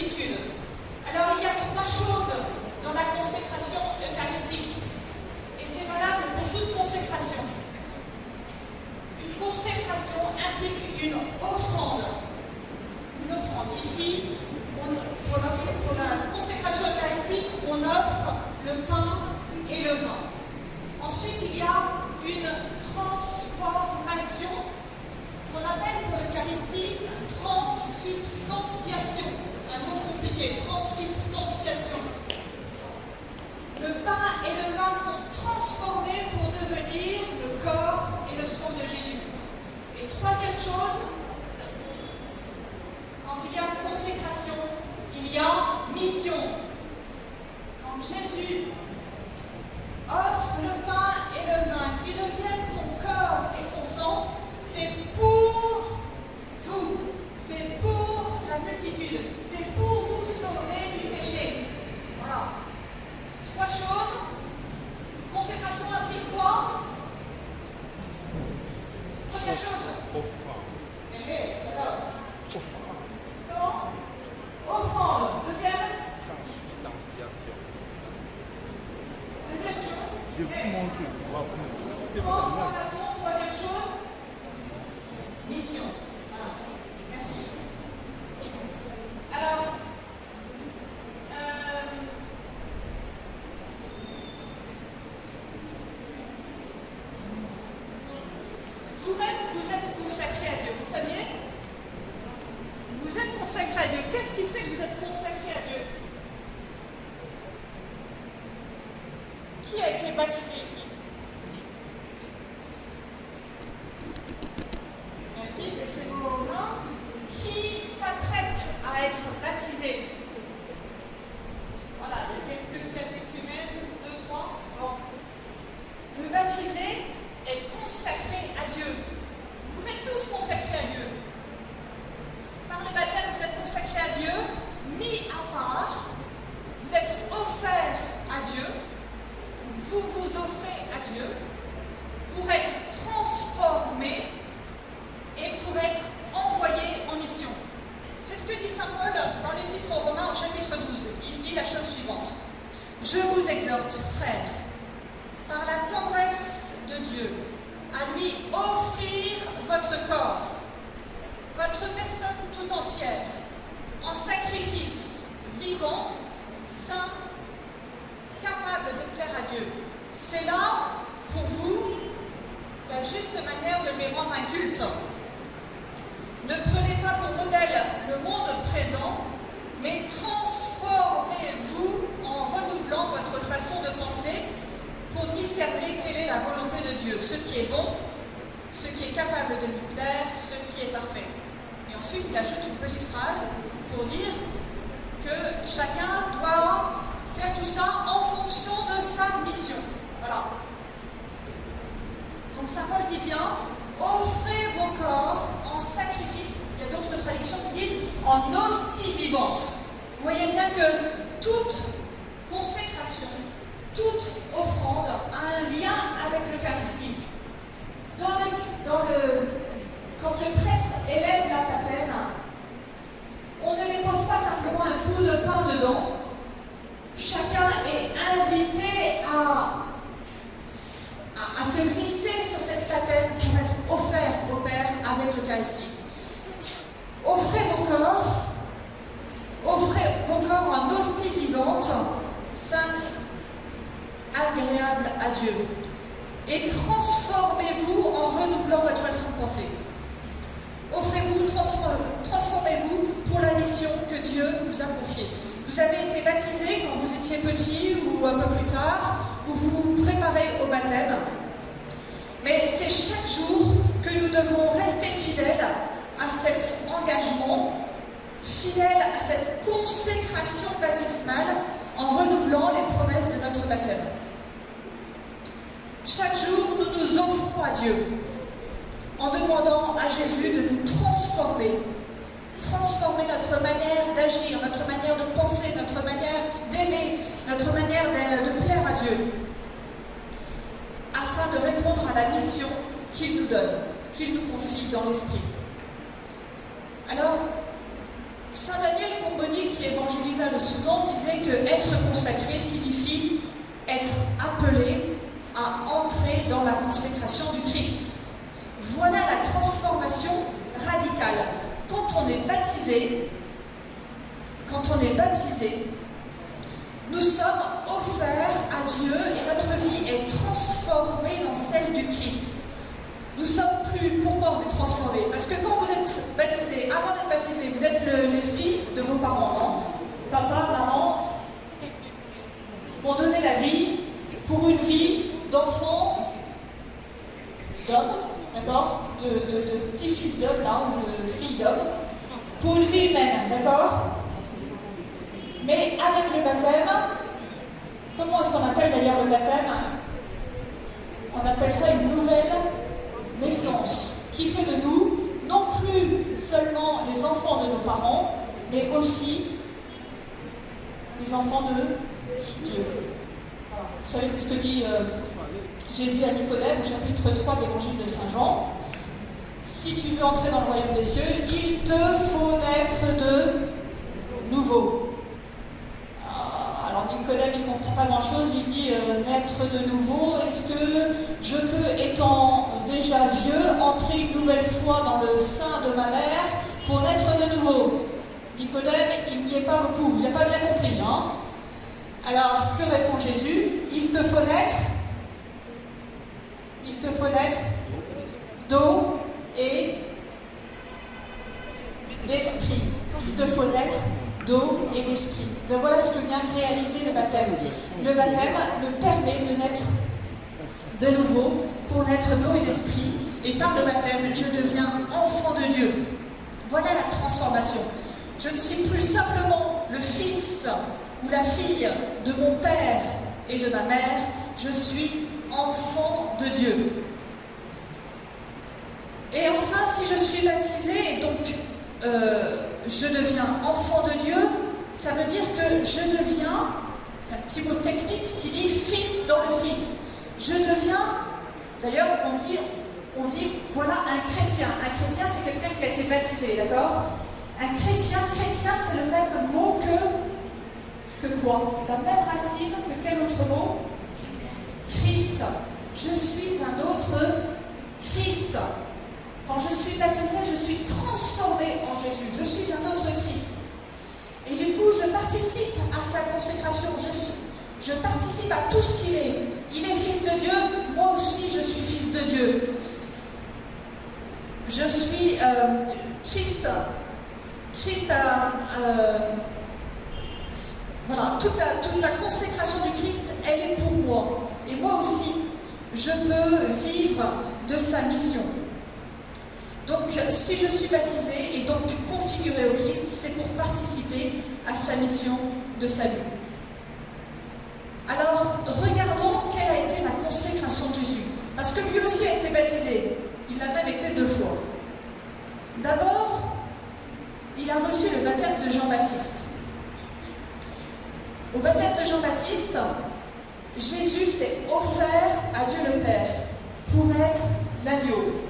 multitude. Alors il y a trois choses dans la consécration eucharistique. Et c'est valable pour toute consécration. Une consécration implique une offrande. Une offrande. Ici, pour la consécration eucharistique, on offre le pain et le vin. Ensuite, il y a une transformation qu'on appelle pour l'Eucharistie transsubstantiation. Un mot compliqué, transsubstantiation. Le pain et le vin sont transformés pour devenir le corps et le sang de Jésus. Et troisième chose, quand il y a consécration, il y a mission. Quand Jésus offre le pain et le vin qui deviennent son corps et son sang, c'est pour vous, c'est pour la multitude, c'est pour nous sauver du péché. Voilà. Trois choses. Consécration implique quoi? Première chose. C'est là. Non. Offrande. Deuxième. Deuxième chose. Transformation. Troisième chose. Mission. Voilà. Merci. Alors, vous-même, vous êtes consacré à Dieu, vous le saviez? Vous êtes consacré à Dieu. Qu'est-ce qui fait que vous êtes consacré à Dieu? Qui a été baptisé ici? Merci, laissez vos mains. Qui s'apprête à être baptisé? Voilà, il y a quelques catéchumènes, 2, 3. Bon. Le baptisé est consacré à Dieu. Vous êtes tous consacrés à Dieu. Par le baptême, vous êtes consacrés à Dieu, mis à part. Vous êtes offerts à Dieu. Vous vous offrez à Dieu pour être transformés et pour être envoyés en mission. C'est ce que dit saint Paul dans l'Épître aux Romains au chapitre 12. Il dit la chose suivante. Je vous exhorte, frères, par la tendresse de Dieu, à lui offrir votre corps, votre personne tout entière, en sacrifice vivant, saint, capable de plaire à Dieu. C'est là, pour vous, la juste manière de lui rendre un culte. Ne prenez pas pour modèle le monde présent, mais transformez-vous en renouvelant votre façon de penser pour discerner quelle est la volonté de Dieu, ce qui est bon, ce qui est capable de lui plaire, ce qui est parfait. Et ensuite, il ajoute une petite phrase pour dire que chacun doit faire tout ça en fonction de sa mission. Voilà. Donc saint Paul dit bien, offrez vos corps en sacrifice. Il y a d'autres traductions qui disent en hostie vivante. Vous voyez bien que toute consécration, toute offrande a un lien avec l'Eucharistie. Quand le prêtre élève la patène, on ne les pose pas simplement un bout de pain dedans. Chacun est invité à se glisser sur cette patène pour être offert au Père avec l'Eucharistie. Offrez vos corps en hostie vivante, sainte, agréable à Dieu. Et transformez-vous en renouvelant votre façon de penser. Offrez-vous, transformez-vous pour la mission que Dieu vous a confiée. Vous avez été baptisé quand vous étiez petit ou un peu plus tard, ou vous vous préparez au baptême. Mais c'est chaque jour que nous devons rester fidèles à cet engagement, fidèles à cette consécration baptismale en renouvelant les promesses de notre baptême. Chaque jour, nous nous offrons à Dieu en demandant à Jésus de nous transformer notre manière d'agir, notre manière de penser, notre manière d'aimer, notre manière de plaire à Dieu, afin de répondre à la mission qu'il nous donne, qu'il nous confie dans l'Esprit. Alors, saint Daniel Combonic qui évangélisa le Soudan disait que être consacré signifie être appelé à entrer dans la consécration du Christ. Voilà la transformation radicale. Quand on est baptisé, nous sommes offerts à Dieu et notre vie est transformée dans celle du Christ. Nous sommes plus... Pourquoi on est transformés? Parce que quand vous êtes baptisé, avant d'être baptisé, vous êtes les fils de vos parents, non? Papa, maman m'ont donné la vie pour une vie d'enfant, d'homme, d'accord? De petit-fils d'homme, là, ou de fille d'homme, pour une vie humaine, d'accord? Mais avec le baptême, comment est-ce qu'on appelle d'ailleurs le baptême? On appelle ça une nouvelle naissance, qui fait de nous non plus seulement les enfants de nos parents, mais aussi les enfants de Dieu. Voilà. Vous savez, c'est ce que dit Jésus à Nicodème au chapitre 3 de l'évangile de Saint Jean. Si tu veux entrer dans le royaume des cieux, il te faut naître de nouveau. Alors Nicodème, il ne comprend pas grand-chose, il dit naître de nouveau, est-ce que je peux, étant déjà vieux, entrer une nouvelle fois dans le sein de ma mère pour naître de nouveau? Nicodème, il n'y est pas beaucoup, il n'a pas bien compris. Hein? Alors, que répond Jésus? Il te faut naître d'eau et d'esprit. Il te faut naître d'eau et d'esprit. Ben voilà ce que vient réaliser le baptême. Le baptême me permet de naître de nouveau pour naître d'eau et d'esprit. Et par le baptême, je deviens enfant de Dieu. Voilà la transformation. Je ne suis plus simplement le fils ou la fille de mon père et de ma mère. Je suis enfant de Dieu. Et enfin, si je suis baptisé et donc je deviens enfant de Dieu, ça veut dire que je deviens, un petit mot technique qui dit fils dans le fils. Je deviens, d'ailleurs on dit voilà un chrétien. Un chrétien, c'est quelqu'un qui a été baptisé, d'accord? Un chrétien, c'est le même mot que quoi? La même racine que quel autre mot? Christ. Je suis un autre Christ. Quand je suis baptisé, je suis transformé en Jésus. Je suis un autre Christ. Et du coup, je participe à sa consécration. Je participe à tout ce qu'il est. Il est fils de Dieu. Moi aussi, je suis fils de Dieu. Je suis Christ. Voilà, toute la consécration du Christ, elle est pour moi. Et moi aussi, je peux vivre de sa mission. Donc, si je suis baptisé et donc configuré au Christ, c'est pour participer à sa mission de salut. Alors, regardons quelle a été la consécration de Jésus. Parce que lui aussi a été baptisé. Il l'a même été 2 fois. D'abord, il a reçu le baptême de Jean-Baptiste. Au baptême de Jean-Baptiste, Jésus s'est offert à Dieu le Père pour être l'agneau.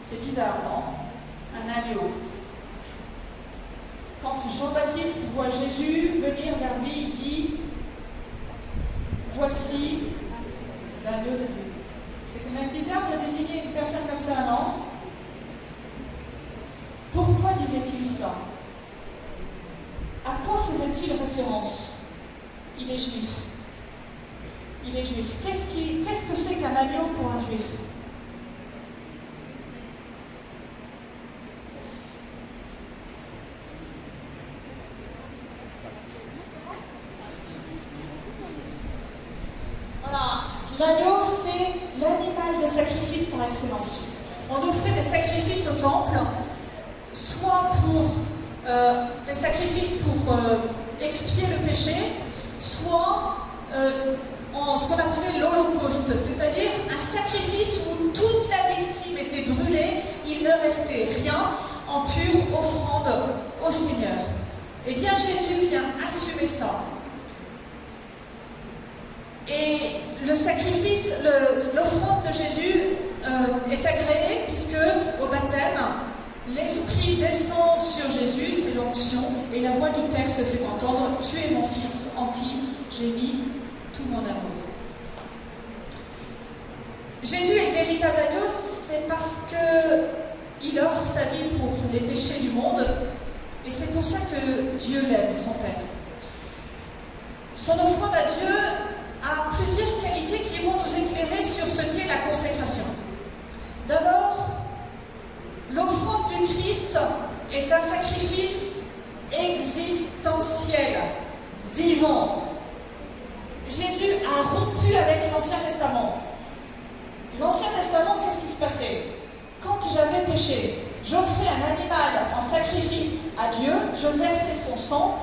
C'est bizarre, non? Un agneau. Quand Jean-Baptiste voit Jésus venir vers lui, il dit « Voici l'agneau de Dieu ». C'est quand même bizarre de désigner une personne comme ça, non? Pourquoi disait-il ça? À quoi faisait-il référence? Il est juif. Il est juif. Qu'est-ce que c'est qu'un agneau pour un juif? L'agneau, c'est l'animal de sacrifice par excellence. On offrait des sacrifices au temple, soit pour des sacrifices pour expier le péché, soit en ce qu'on appelait l'Holocauste, c'est-à-dire un sacrifice où toute la victime était brûlée, il ne restait rien en pure offrande au Seigneur. Eh bien, Jésus vient assumer ça. Et le sacrifice, l'offrande de Jésus est agréée puisque au baptême, l'Esprit descend sur Jésus, c'est l'onction, et la voix du Père se fait entendre, tu es mon Fils en qui j'ai mis tout mon amour. Jésus est le véritable agneau, c'est parce qu'il offre sa vie pour les péchés du monde, et c'est pour ça que Dieu l'aime, son Père. Son offrande à Dieu a plusieurs qualités qui vont nous éclairer sur ce qu'est la consécration. D'abord, l'offrande du Christ est un sacrifice existentiel, vivant. Jésus a rompu avec l'Ancien Testament. L'Ancien Testament, qu'est-ce qui se passait? Quand j'avais péché, j'offrais un animal en sacrifice à Dieu, je versais son sang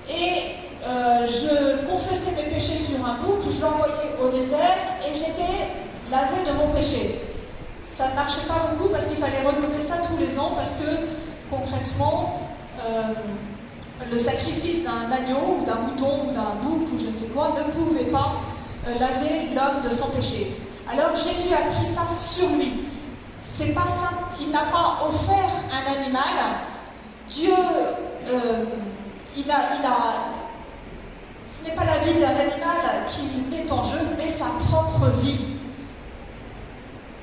et je confessais mes péchés sur un bouc, je l'envoyais au désert et j'étais lavé de mon péché. Ça ne marchait pas beaucoup parce qu'il fallait renouveler ça tous les ans parce que concrètement, le sacrifice d'un agneau ou d'un mouton ou d'un bouc ou je ne sais quoi ne pouvait pas laver l'homme de son péché. Alors Jésus a pris ça sur lui. C'est pas ça, il n'a pas offert un animal. Dieu, ce n'est pas la vie d'un animal qui met en jeu, mais sa propre vie.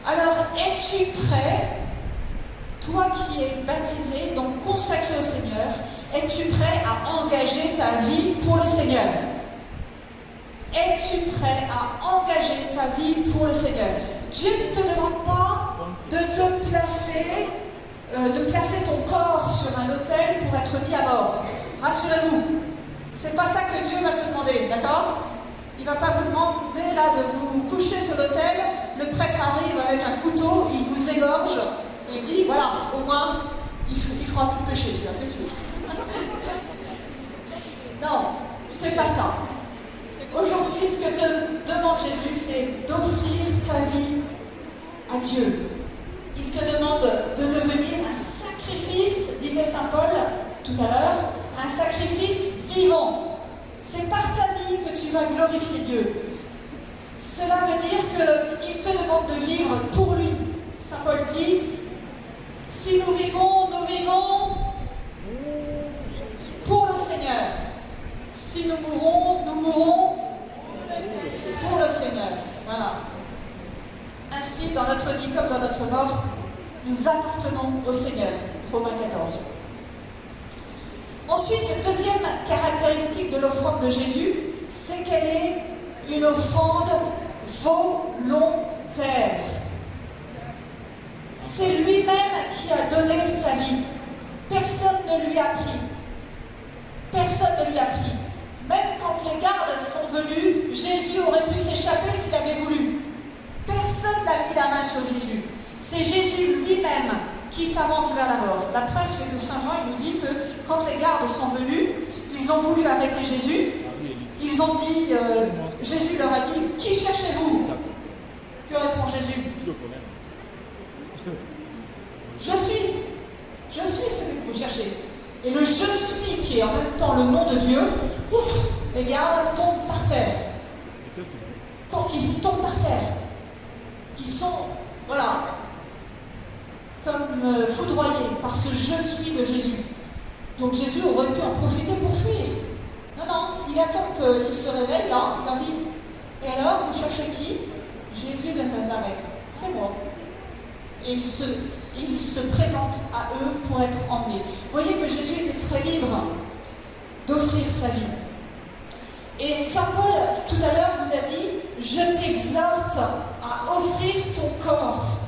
Alors, es-tu prêt, toi qui es baptisé, donc consacré au Seigneur, es-tu prêt à engager ta vie pour le Seigneur? Es-tu prêt à engager ta vie pour le Seigneur? Dieu ne te demande pas de placer ton corps sur un autel pour être mis à mort. Rassurez-vous, c'est pas ça que Dieu va te demander, d'accord? Il ne va pas vous demander là de vous coucher sur l'autel, le prêtre arrive avec un couteau, il vous égorge, et il dit, voilà, au moins, il fera plus de péché celui-là, c'est sûr. Non, c'est pas ça. Aujourd'hui, ce que te demande Jésus, c'est d'offrir ta vie à Dieu. Il te demande de devenir un sacrifice, disait saint Paul tout à l'heure, un sacrifice vivant. C'est par ta vie que tu vas glorifier Dieu. Cela veut dire qu'il te demande de vivre pour lui. Saint Paul dit, si nous vivons pour le Seigneur. Si nous mourons pour le Seigneur. Voilà. Ainsi, dans notre vie comme dans notre mort, nous appartenons au Seigneur. Romains 14. Ensuite, deuxième caractéristique de l'offrande de Jésus, c'est qu'elle est une offrande volontaire. C'est lui-même qui a donné sa vie. Personne ne lui a pris. Personne ne lui a pris. Même quand les gardes sont venus, Jésus aurait pu s'échapper s'il avait voulu. Personne n'a mis la main sur Jésus. C'est Jésus lui-même qui s'avance vers la mort. La preuve, c'est que Saint Jean il nous dit que quand les gardes sont venus, ils ont voulu arrêter Jésus. Ils ont dit, Jésus leur a dit, qui cherchez-vous? Que répond Jésus? Je suis celui que vous cherchez. Et le je suis, qui est en même temps le nom de Dieu, ouf, les gardes tombent par terre. Quand ils tombent par terre, ils sont, voilà, comme foudroyés par ce je suis de Jésus. Donc Jésus aurait pu en profiter pour fuir. Non, il attend qu'il se réveille là, il leur dit, et alors, vous cherchez qui? Jésus de Nazareth, c'est moi. Et il se présente à eux pour être emmenés. Vous voyez que Jésus était très libre d'offrir sa vie. Et saint Paul, tout à l'heure, vous a dit, je t'exhorte à offrir ton corps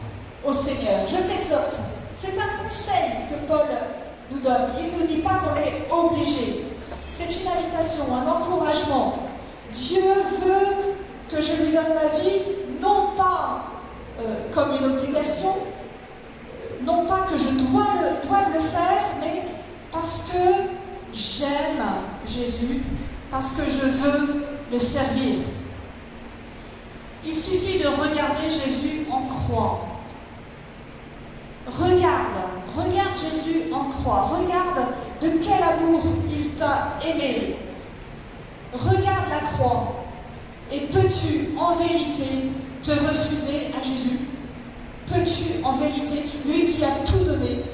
au Seigneur. Je t'exhorte. C'est un conseil que Paul nous donne. Il ne nous dit pas qu'on est obligé. C'est une invitation, un encouragement. Dieu veut que je lui donne ma vie, non pas comme une obligation, non pas que je doive le faire, mais parce que j'aime Jésus, parce que je veux le servir. Il suffit de regarder Jésus en croix. Regarde Jésus en croix. Regarde de quel amour il t'a aimé. Regarde la croix. Et peux-tu en vérité te refuser à Jésus? Peux-tu en vérité, lui qui a tout donné,